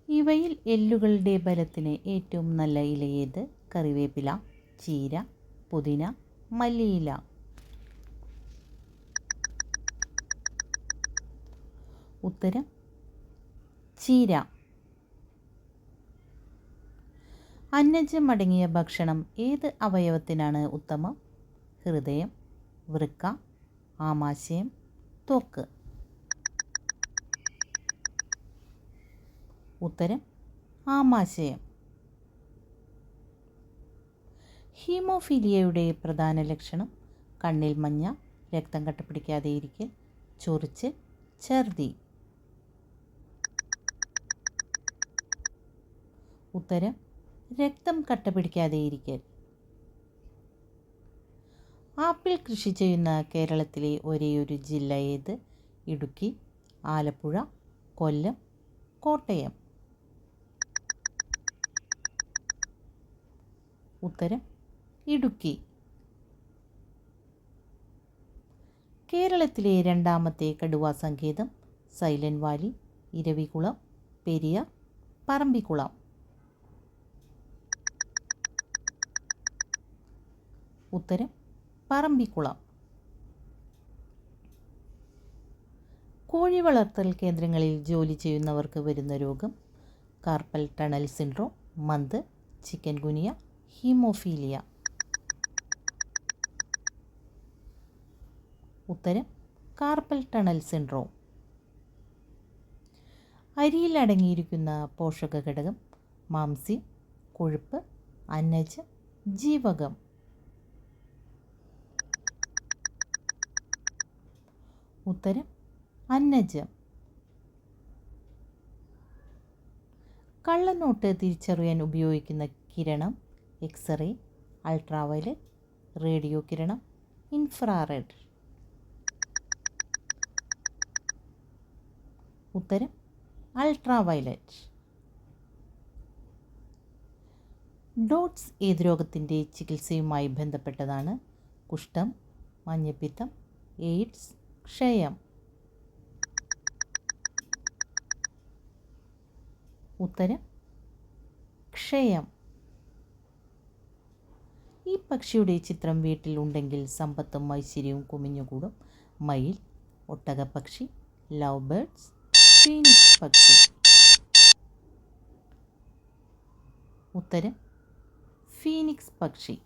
ഇവയിൽ എല്ലുകളുടെ ബലത്തിന് ഏറ്റവും നല്ല ഇലയേത്? കറിവേപ്പില, ചീര, പുതിന, മല്ലിയില. ഉത്തരം ചീര. അന്നജം അടങ്ങിയ ഭക്ഷണം ഏത് അവയവത്തിനാണ് ഉത്തമം? ഹൃദയം, വൃക്ക, ആമാശയം, ത്വക്ക്. ഉത്തരം ആമാശയം. ഹീമോഫീലിയയുടെ പ്രധാന ലക്ഷണം കണ്ണിൽ മഞ്ഞ, രക്തം കട്ടപിടിക്കാതെ ഇരിക്കൽ, ചൊറിച്ചിൽ, ഛർദി. ഉത്തരം രക്തം കട്ടപിടിക്കാതെ ഇരിക്കൽ. ആപ്പിൾ കൃഷി ചെയ്യുന്ന കേരളത്തിലെ ഒരേയൊരു ജില്ല ഏത്? ഇടുക്കി, ആലപ്പുഴ, കൊല്ലം, കോട്ടയം. ഉത്തരം ഇടുക്കി. കേരളത്തിലെ രണ്ടാമത്തെ കടുവാ സങ്കേതം സൈലന്റ് വാലി, ഇരവികുളം, പെരിയാർ, പറമ്പിക്കുളം. ഉത്തരം പറമ്പിക്കുളം. കോഴി വളർത്തൽ കേന്ദ്രങ്ങളിൽ ജോലി ചെയ്യുന്നവർക്ക് വരുന്ന രോഗം കാർപ്പൽ ടണൽ സിൻഡ്രോം, മന്ത്, ചിക്കൻ ഗുനിയ, ഹീമോഫീലിയ. ഉത്തരം കാർപ്പൽ ടണൽ സിൻഡ്രോം. അരിയിൽ അടങ്ങിയിരിക്കുന്ന പോഷക ഘടകം മാംസ്യം, കൊഴുപ്പ്, അന്നജം, ജീവകം. ഉത്തരം അന്നജം. കള്ളനോട്ട് തിരിച്ചറിയാൻ ഉപയോഗിക്കുന്ന കിരണം എക്സ്റേ, അൾട്രാവയലറ്റ്, റേഡിയോ കിരണം, ഇൻഫ്രാറെഡ്. ഉത്തരം അൾട്രാവയലറ്റ്. ഡോട്ട്സ് ഏത് രോഗത്തിൻ്റെ ചികിത്സയുമായി ബന്ധപ്പെട്ടതാണ്? കുഷ്ഠം, മഞ്ഞപ്പിത്തം, എയ്ഡ്സ്, ക്ഷയം. ഉത്തരം ക്ഷയം. ഈ പക്ഷിയുടെ ചിത്രം വീട്ടിൽ ഉണ്ടെങ്കിൽ സമ്പത്തും ഐശ്വര്യവും കുമിഞ്ഞുകൂടും. മയിൽ, ഒട്ടകപ്പക്ഷി, ലവ് ബേർഡ്സ്, ഫീനിക്സ് പക്ഷി. ഉത്തരം ഫീനിക്സ് പക്ഷി.